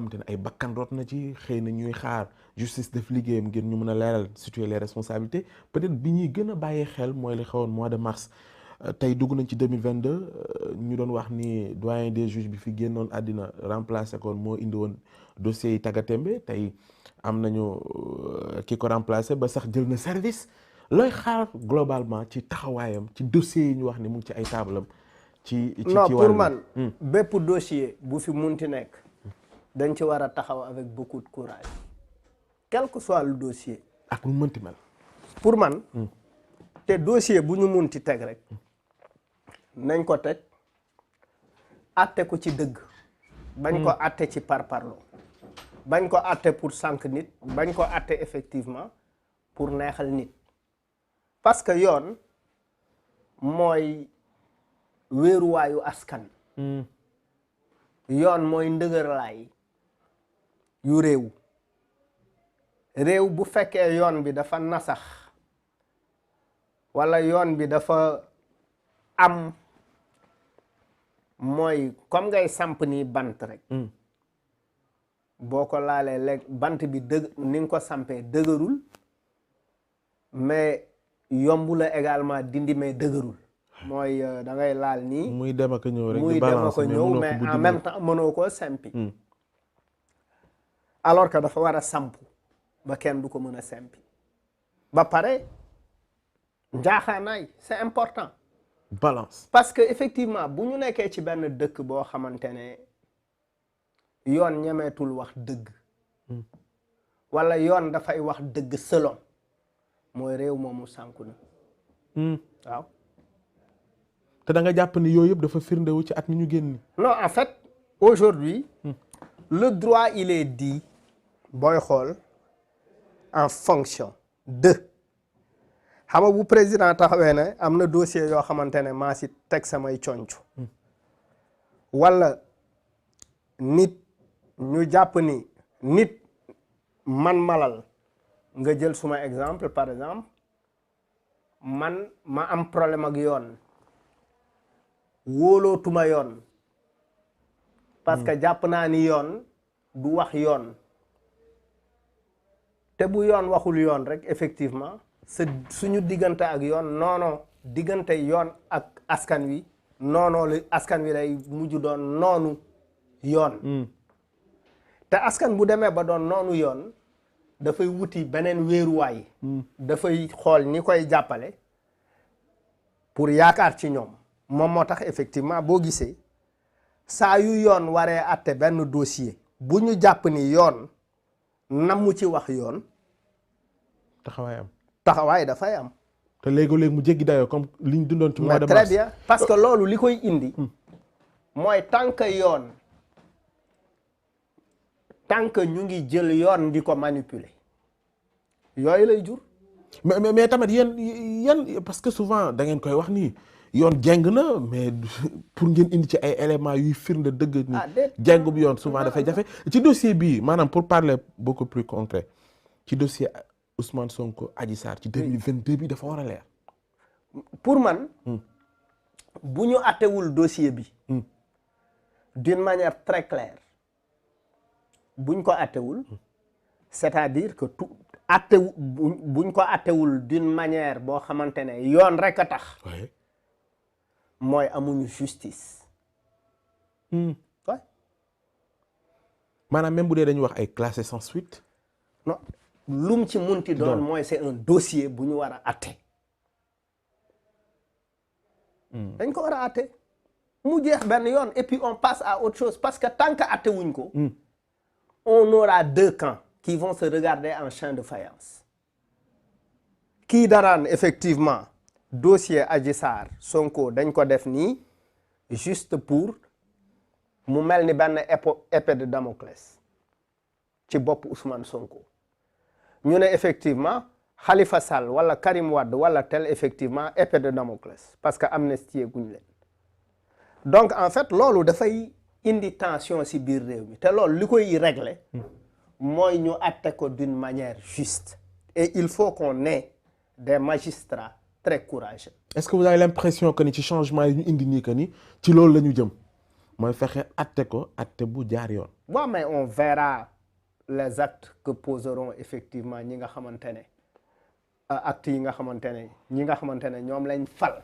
xamante ne ay bakkan root na ci xëy na ñuy xaar justice def liggéeyam ngir ñu mën a leeral situer les responsabilités peut-être bi ñuy gën a bàyyee xel mooy li xewoon mois de mars tey dugg nañ ci 2022 ñu doon wax ni doyen des juges bi fi génnoon àddina remplacé koon moo indi woon dossiers yi tagatémbe tey am nañu ki ko remplacé ba sax jël na service looy xaar globalement ci taxawaayam ci dossiers yi ñu wax ni mu ngi ci ay taabalam ci non pour man bépp dossier bu fi munti nekk dañ ci war a taxaw avec beaucoup de courage quel que soit le dossier ak lu mënti mel pour man te dossier bu ñu munti teg rek nañ ko teg atte ko ci dëgg bañ ko atte ci parparloo bañ ko atte pour sànq nit bañ ko atte effectivement pour neexal nit parce que yoon mooy wéeruwaayu askan yoon mooy ndëgërlaay yu réew bu fekkee yoon bi dafa nasax walla yoon bi dafa am mooy comme ngay samp nii bant rek boo ko laalee lekk bant bi ni nga ko sampee dëgërul mais yombu la également dindi mais dëgërul mooy da ngay laal nii muy dem ak ñëw rek muy dem ak ñëw mais en même temps mënoo koo sempi alors que dafa war a samp ba kenn du ko mën a sempi ba pare njaaxaanaay c'est important balance parce que effectivement bu ñu nekkee ci benn dëkk boo xamante ne yoon ñemeetul wax dëgg walla yoon dafay wax dëgg selon mooy réew moomu sànku na waaw te da nga jàpp ni yooyu yëpp dafa firndewu ci at mi ñu génn non en fait aujourd'hui le droit il est dit booy xool en fonction de xam nga bu président taxawee ne am na dossier yoo xamante ne maa si teg samay conc walla nit ñu jàpp ni nit man malal nga jël suma exemple par exemple man ma am problème ak yoon wóolootuma yoon parce que jàpp naa ni yoon du wax yoon te bu yoon waxul yoon rek effectivement suñu diggante ak yoon noono diggante yoon ak askan wi noonoo li askan wi lay mujj doon noonu yoon te askan bu demee ba doon noonu yoon dafay wuti beneen wéeruwaay dafay xool ñi koy jàppale pour yaakaar ci ñoom moom moo tax effectivement boo gisee saa yu yoon waree atte benn dossier bu ñu jàpp ni yoon namu ci wax yoon taxawaay dafay am te léegi-léegi mu jéggi dayoo comme li ñu dundoon ci mois de mars très bien parce que loolu li koy indi mooy tant que ñu ngi jël yoon di ko manipuler yooyu lay jur mais tamit yéen parce que souvent da ngeen koy wax nii yoon jeng na mais pour ngeen indi ci ay éléments yuy firnde dëgg ni jeng bu yoon souvent dafay jafe ci dossier bii maanaam pour parler beaucoup plus concret ci dossier Ousmane Sonko Adji Sarr ci 2022 bi dafa war a leer pour man bu ñu attewul dossier bi d'une manière très claire buñ ko attewul c'est-à-dire que tout attewu buñ ko attewul d'une manière boo xamante ne yoon rek a tax mooy amuñu justice maanaam même bu dee dañuy wax ay classé sans suite non lum ci munti doon mooy c'est un dossier bu ñu war a atte dañ ko war a atte mu jeex benn yoon et puis on passe à autre chose parce que tant que atte wuñ ko on aura deux camps qui vont se regarder en champ de faïence kii daraan effectivement dossier Adji Sarr Sonko dañ ko def nii juste pour mu mel ni benn épée de Damoclès ci bopp Ousmane Sonko ñu ne effectivement Khalifa Sall wala Karim Wade wala tel effectivement épée de Damoclès parce que amnistie guñ leen donc en fait loolu dafay indi tension ci biir réew mi te loolu li koy régler mooy ñu atte ko d'une manière juste et il faut qu'on ait des magistrats très courageux. Est-ce que vous avez l'impression que ni ci changement yi ñu indi nii que ni ci loolu la ñu jëm mooy fexe atte ko atte bu jaar yoon. waaw mais on verra les actes que poseront effectivement ñi nga xamante ne actes yi nga xamante ne ñi nga xamante ne ñoom lañ fal.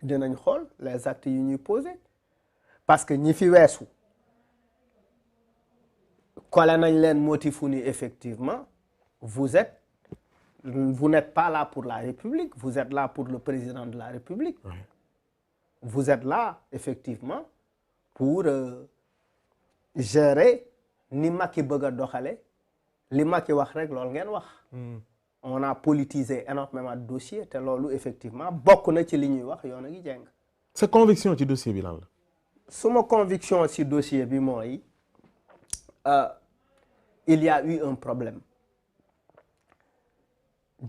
dinañ xool les actes yi ñuy poser parce que ñi fi weesu kole nañ leen motifu ni effectivement vous n'êtes pas là pour la République, vous êtes là pour le président de la République. Oui. Vous êtes là effectivement pour gérer ni Macky bëgg a doxale li Macky wax rek loolu ngeen wax. On a politisé énormément de dossiers te loolu effectivement bokk na ci li ñuy wax yoon a ngi jeng. sa conviction ci dossier bi lan la. suma conviction ci dossier bi mooy il y a eu un problème.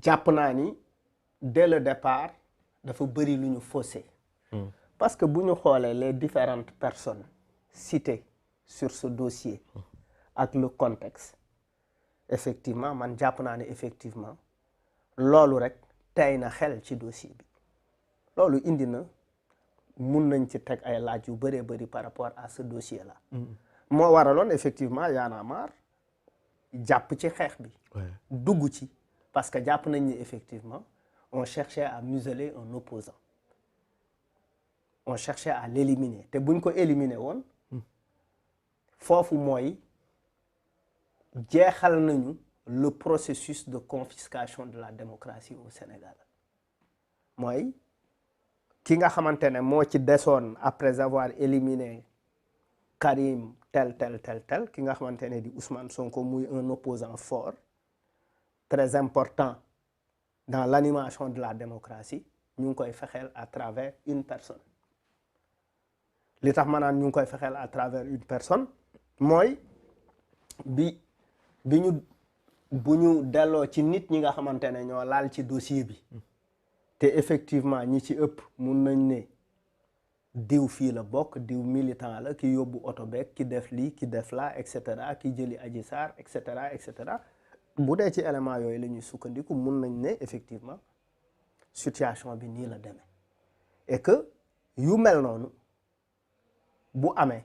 jàpp naa ni dès le départ dafa bëri lu ñu faussé. parce que bu ñu xoolee les différentes personnes citées sur ce dossier ak le contexte effectivement man jàpp naa ne effectivement loolu rek tey na xel ci dossier bi loolu indi na mun nañ ci teg ay laaj yu bëree bëri par rapport à ce dossier là. moo waraloon effectivement Y'en a marre jàpp ci xeex bi. dugg ci. Parce que jàpp nañ ni effectivement on cherchait à museler un opposant on cherchait à l'éliminer te buñ ko éliminer woon foofu mooy jeexal nañu le processus de confiscation de la démocratie au Sénégal mooy ki nga xamante ne moo ci desoon après avoir éliminé Karim tel ki nga xamante ne di Ousmane Sonko muy un opposant fort très important dans l'animation de la démocratie ñu ngi koy fexeel à travers une personne li tax ma naan ñu ngi koy fexeel à travers une personne mooy bu ñu delloo ci nit ñi nga xamante ne ñoo laal ci dossier bi te effectivement ñi ci ëpp mun nañ ne diw fii la bokk diw militant la ki yóbbu oto beeg ki def lii ki def laa et cetera ki jëli Adji Sarr et cetera et cetera bu dee ci élément yooyu la ñuy sukkandiku mun nañ ne effectivement situation bi nii la demee et que yu mel noonu bu amee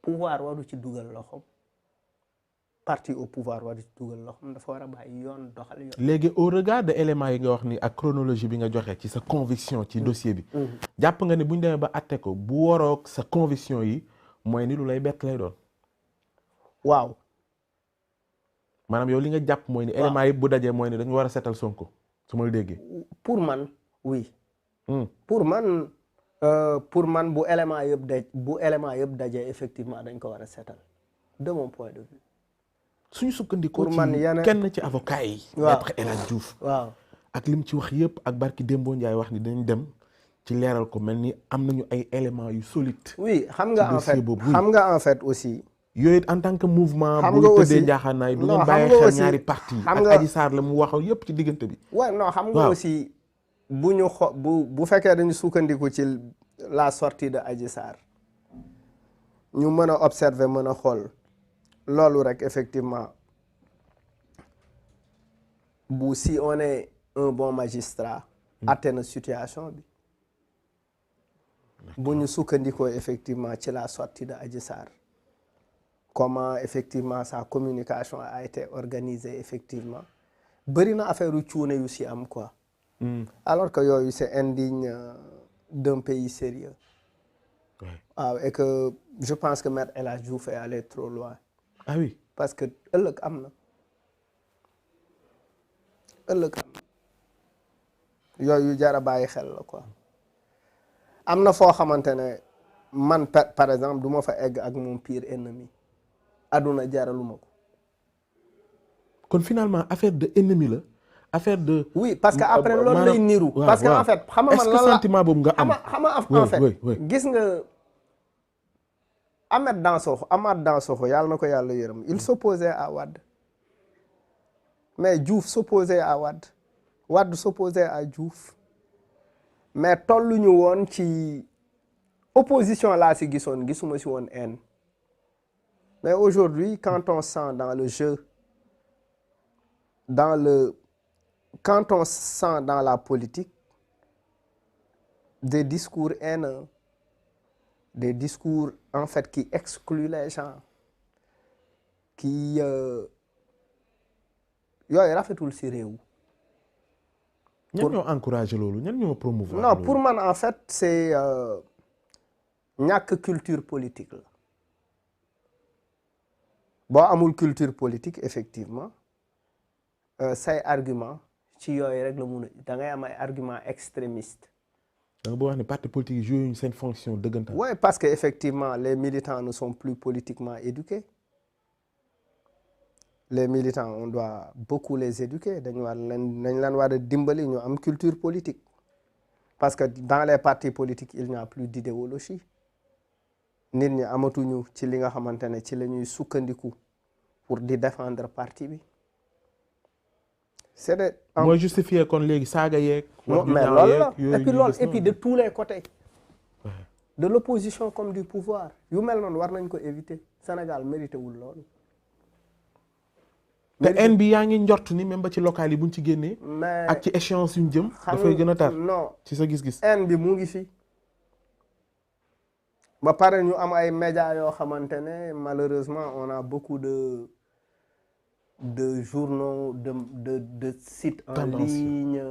pouvoir waru ci dugal loxoom parti au pouvoir waru ci dugal loxoom dafa war a bàyyi yoon doxal yoon. léegi au regard de éléments yi nga wax ni ak chronologie bi nga joxe ci sa conviction ci dossier bi. jàpp nga ne bu ñu demee ba atte ko bu waroog sa conviction yi mooy ni lu lay bett lay doon. waaw. maanaam yow li nga jàpp mooy ni éléments yi bu dajee mooy ni dañu war a seetal Sonko su ma la déggee. pour man oui. pour man bu élément yëpp dajee effectivement dañ ko war a seetal de mon point de vue. suñu sukkandikoo ci kenn ci avocat yi. Maître El Hadji Diouf. waaw ak lim ci wax yëpp ak barki Dembo Ndiaye wax ni dañ dem ci leeral ko mel ni am nañu ay éléments yu solides. oui xam nga en fait aussi. yooyu en tant que mouvement. xam nga aussi bu tëddee njaaxaanaay du ngeen bàyyi xel ñaari parti yi. ak Adji Sarr la mu waxaw yëpp ci diggante bi. waaw non xam nga aussi bu fekkee dañu sukkandiku ci la sortie de Adji Sarr ñu mën a observer mën a xool loolu rek effectivement si on est un bon magistrat. atte na situation bi. bu ñu sukkandikoo effectivement ci la sortie de Adji Sarr. comment effectivement sa communication a été organisée effectivement bëri na affaire yu cuune yu si am quoi. alors que yooyu c'est indigne d'un pays sérieux. waaw et que je pense que Maître El Hadji Diouf est allé trop loin. ah oui parce que ëllëg am na yooyu jar a bàyyi xel la quoi. am na foo xamante ne man par exemple du ma fa egg ak mon pire ennemi. aduna jaraluma ko. kon finalement affaire de ennemi la affaire de. oui parce que après loolu lay niru. parce que en fait xam nga man lan la sentiment boobu nga am. xam nga en fait gis nga Amath Dansokho yàlla na ko yàlla yërëm il s'opposait à Wade mais Diouf s'opposait à Wade s'opposait à Diouf mais tolluñu woon ci opposition laa si gisuma si woon haine. Mais aujourd'hui, quand on sent dans le jeu, quand on sent dans la politique des discours haineux, des discours en fait qui excluent les gens qui yooyu rafetul ci réew. ñan ñoo encouragé loolu ñan ñoo promouvoir non loolu. pour man en fait c'est ñàkk culture politique la boo amul culture politique effectivement say argument ci yooyu rek la mun a da ngay am ay argument extrémiste. da nga boo wax ne parti politique yi joué seen fonction dëggantaan. oui parce que effectivement les militants ne sont plus politiquement éduqués. Les militants on doit beaucoup les éduquer dañ leen war a dimbali ñu am culture politique parce que dans les partis politiques il n'y a plus d'idéologie nit ñi amatuñu ci li nga xamante ne ci la ñuy sukkandiku pour di défendre parti bi c'est de mooy justifier kon léegi saaga yeeg. mais loolu la et puis loolu et puis de tous les côtés de l'opposition comme du pouvoir yu mel noonu war nañ ko éviter Sénégal mérité wul loolu. te haine bi yaa ngi njort ni même ba ci local yi buñ ci génnee. mais ak ci échéance yu ñu jëm. dafay gën a tar non ci sa gis-gis. haine bi mu ngi fi ba pare ñu am ay médias yoo xamante ne malheureusement on a beaucoup de journaux de sites en ligne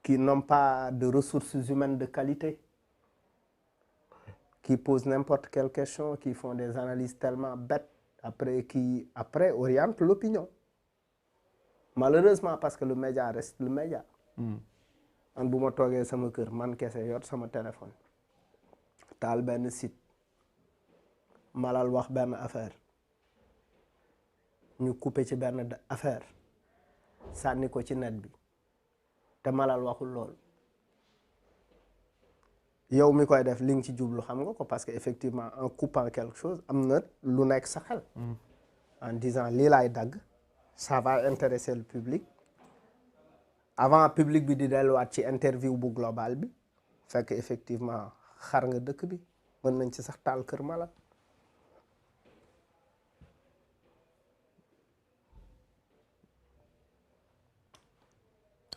qui n'ont pas de ressources humaines de qualité, qui posent n'importe quelle question, qui font des analyses tellement bêtes qui orientent l'opinion. Malheureusement parce que le média reste le média. man bu ma toogee sama kër man kese yor sama téléphone taal benn site malal wax benn affaire ñu coupé ci benn affaire sànni ko ci net bi te malal waxul lool yow mi koy def li nga ci jublu xam nga ko parce que effectivement en coupant quelque chose am na lu nekk sa xel en disant lii laay dagg ça va intéresser le public avant public bi di delluwaat ci interview bu global bi fekk effectivement xar nga dëkk bi mën nañ ci sax taal kër malal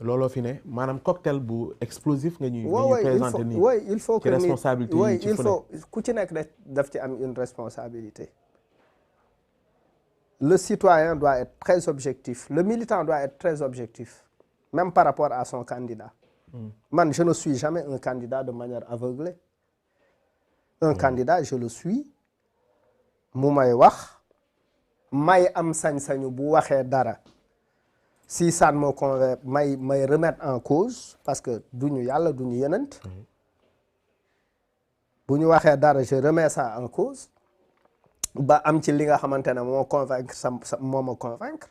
looloo fi ne maanaam cocktail bu explosif nga ñuy présenter nii. oui il faut que responsabilité oui il faut ku ci nekk daf ci am une responsabilité. Le citoyen doit être très objectif le militant doit être très objectif même par rapport à son candidat. Man je ne suis jamais un candidat de manière aveuglée. Un candidat je le suis mu may wax may am sañ-sañu bu waxee dara. Si ça ne me convainc may remettre en cause parce que duñu yàlla duñu yenent bu ñu waxee dara je remets ça en cause ba am ci li nga xamante ne moo convaincre moo ma convaincre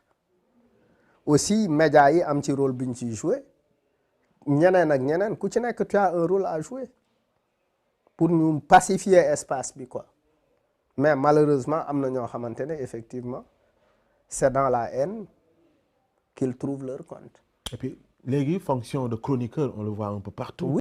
aussi médias yi am ci rôle bi ñu ciy jouer ñeneen ak ñeneen ku ci nekk tu as un rôle à jouer pour ñu pacifier espace bi quoi mais malheureusement am na ñoo xamante ne effectivement c'est dans la haine qu'ils trouvent leur compte. Et puis léegi fonction de chroniqueur on le voit un peu partout.